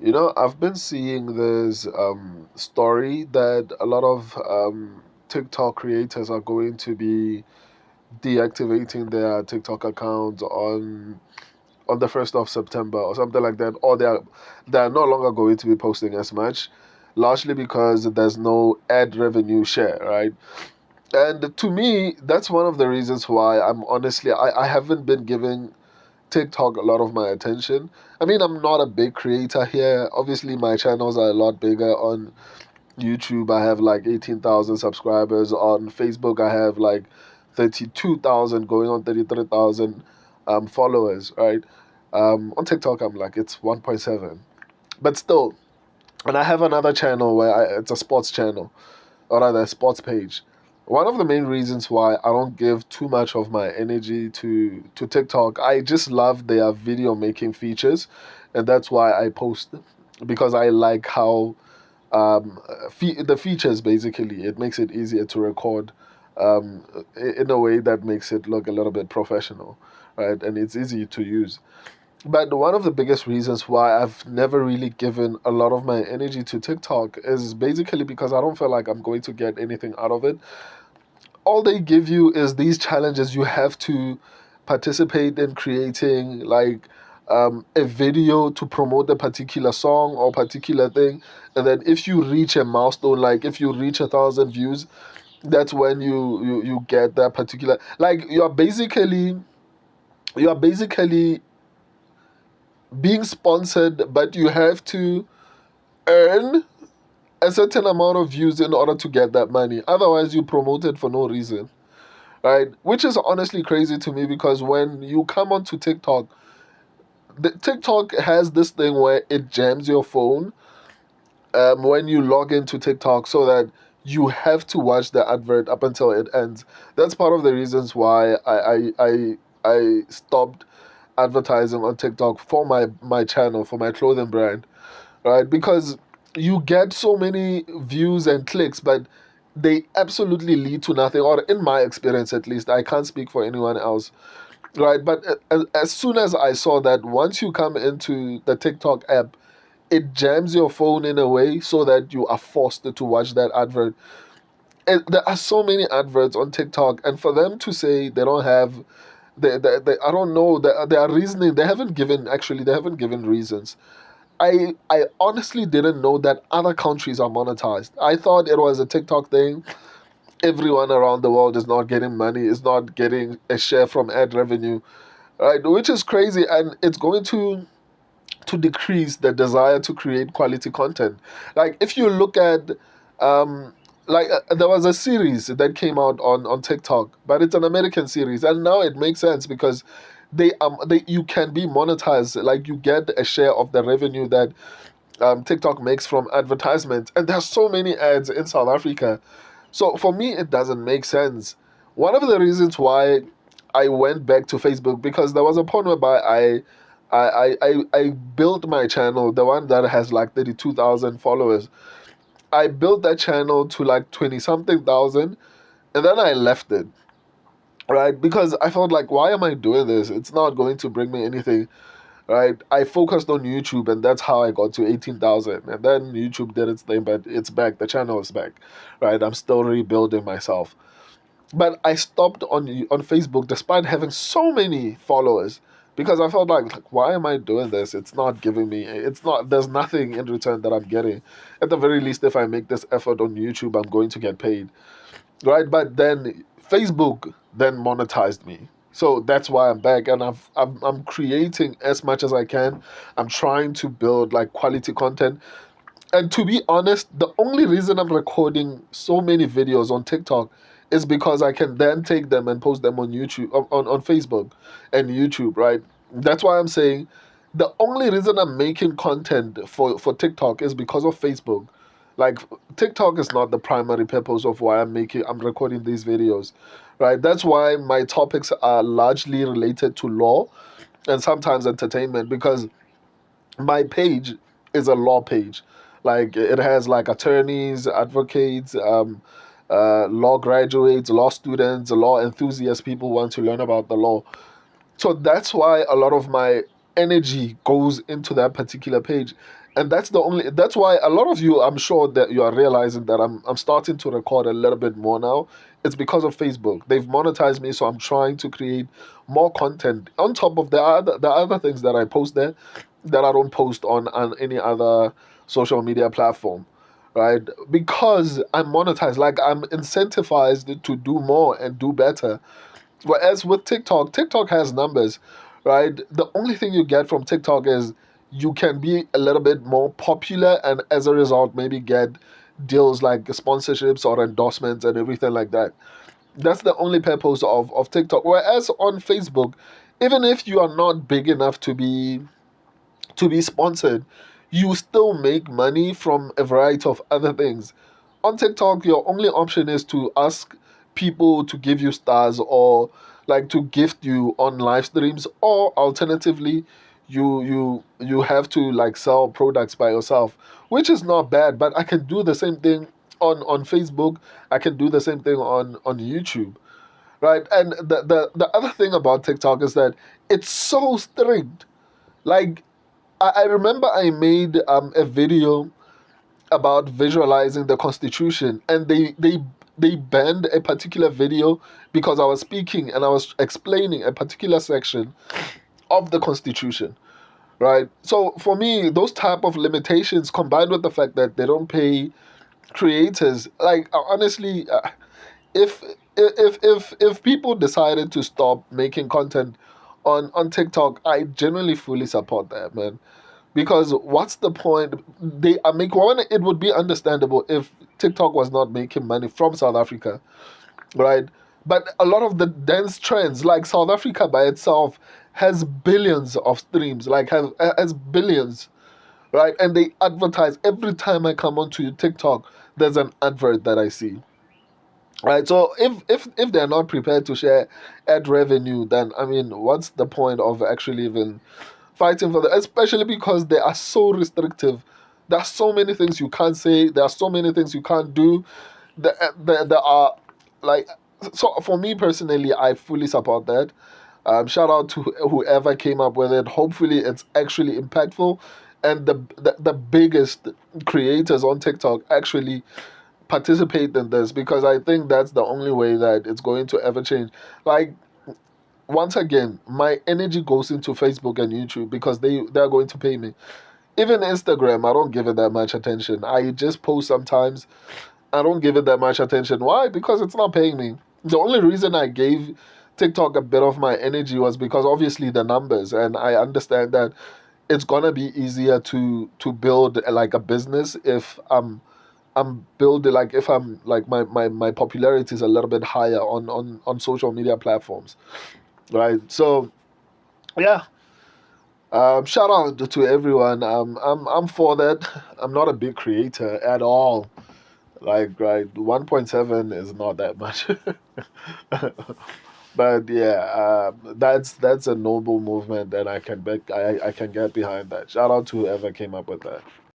I've been seeing this story that a lot of TikTok creators are going to be deactivating their TikTok accounts on the 1st of September or something like that, or they're no longer going to be posting as much, largely because there's no ad revenue share, right? And to me, that's one of the reasons why I haven't been giving TikTok a lot of my attention. I mean, I'm not a big creator here. Obviously, my channels are a lot bigger on YouTube. I have like 18,000 subscribers. On Facebook, I have like 32,000, going on 33,000 followers, right? On TikTok, I'm like, it's 1.7. But still, and I have another channel it's a sports channel, or rather, a sports page. One of the main reasons why I don't give too much of my energy to TikTok, I just love their video making features, and that's why I post because I like how the features basically it makes it easier to record in a way that makes it look a little bit professional, right? And it's easy to use. But one of the biggest reasons why I've never really given a lot of my energy to TikTok is basically because I don't feel like I'm going to get anything out of it. All they give you is these challenges you have to participate in creating, like a video to promote a particular song or particular thing. And then if you reach a milestone, like if you reach 1,000 views, that's when you get that particular, like you are basically being sponsored, but you have to earn a certain amount of views in order to get that money. Otherwise, you promote it for no reason, right? Which is honestly crazy to me because when you come onto TikTok, the TikTok has this thing where it jams your phone when you log into TikTok, so that you have to watch the advert up until it ends. That's part of the reasons why I stopped advertising on TikTok for my channel, for my clothing brand, right? Because you get so many views and clicks, but they absolutely lead to nothing, or in my experience at least. I can't speak for anyone else, right? But as soon as I saw that once you come into the TikTok app, it jams your phone in a way so that you are forced to watch that advert. And there are so many adverts on TikTok, and for them to say they don't have, I don't know, they are reasoning. They haven't given reasons. I honestly didn't know that other countries are monetized. I thought it was a TikTok thing. Everyone around the world is not getting money, is not getting a share from ad revenue, right? Which is crazy, and it's going to decrease the desire to create quality content. Like if you look at, um, there was a series that came out on TikTok, but it's an American series, and now it makes sense because they you can be monetized, like you get a share of the revenue that TikTok makes from advertisements, and there's so many ads in South Africa. So for me, it doesn't make sense. One of the reasons why I went back to Facebook, because there was a point whereby I built my channel, the one that has like 32,000 followers. I built that channel to like 20 something thousand, and then I left it, right? Because I felt like, why am I doing this? It's not going to bring me anything, right? I focused on YouTube, and that's how I got to 18,000. And then YouTube did its thing, but it's back. The channel is back, right? I'm still rebuilding myself. But I stopped on Facebook despite having so many followers because I felt like, why am I doing this? It's not giving me. It's not. There's nothing in return that I'm getting. At the very least, if I make this effort on YouTube, I'm going to get paid, right? But then Facebook then monetized me. So that's why I'm back, and I'm creating as much as I can. I'm trying to build like quality content, and to be honest, the only reason I'm recording so many videos on TikTok is because I can then take them and post them on YouTube, on Facebook and YouTube, right? That's why I'm saying the only reason I'm making content for TikTok is because of Facebook. Like TikTok is not the primary purpose of why I'm recording these videos, right? That's why my topics are largely related to law and sometimes entertainment, because my page is a law page. Like it has like attorneys, advocates, law graduates, law students, law enthusiasts, people want to learn about the law. So that's why a lot of my energy goes into that particular page. And that's why a lot of you, I'm sure that you are realizing that I'm starting to record a little bit more now. It's because of Facebook. They've monetized me, so I'm trying to create more content on top of the other things that I post there that I don't post on any other social media platform, right? Because I'm monetized, like I'm incentivized to do more and do better. Whereas with TikTok, TikTok has numbers, right? The only thing you get from TikTok is you can be a little bit more popular, and as a result, maybe get deals like sponsorships or endorsements and everything like that. That's the only purpose of TikTok. Whereas on Facebook, even if you are not big enough to be sponsored, you still make money from a variety of other things. On TikTok, your only option is to ask people to give you stars or like to gift you on live streams, or alternatively, you have to like sell products by yourself, which is not bad. But I can do the same thing on Facebook. I can do the same thing on YouTube, right? And the other thing about TikTok is that it's so strict. Like I remember I made a video about visualizing the Constitution, and they banned a particular video because I was speaking and I was explaining a particular section of the Constitution, right? So for me, those type of limitations combined with the fact that they don't pay creators, like honestly, if if people decided to stop making content on TikTok, I genuinely fully support that, man. Because what's the point? They are make one. It would be understandable if TikTok was not making money from South Africa, right? But a lot of the dance trends, like South Africa by itself, has billions of streams, like has billions, right? And they advertise every time I come onto TikTok. There's an advert that I see, right? So if they're not prepared to share ad revenue, then I mean, what's the point of actually even fighting for that? Especially because they are so restrictive. There are so many things you can't say. There are so many things you can't do. There are like, so for me personally, I fully support that. Shout out to whoever came up with it. Hopefully, it's actually impactful, and the biggest creators on TikTok actually participate in this, because I think that's the only way that it's going to ever change. Like, once again, my energy goes into Facebook and YouTube because they're going to pay me. Even Instagram, I don't give it that much attention. I just post sometimes. I don't give it that much attention. Why? Because it's not paying me. The only reason I gave TikTok a bit of my energy was because obviously the numbers, and I understand that it's gonna be easier to build like a business if I'm building, like if I'm like my popularity is a little bit higher on social media platforms, right? So yeah, shout out to everyone. I'm for that. I'm not a big creator at all. Like, right, 1.7 is not that much. But yeah, that's a noble movement, and I can get behind that. Shout out to whoever came up with that.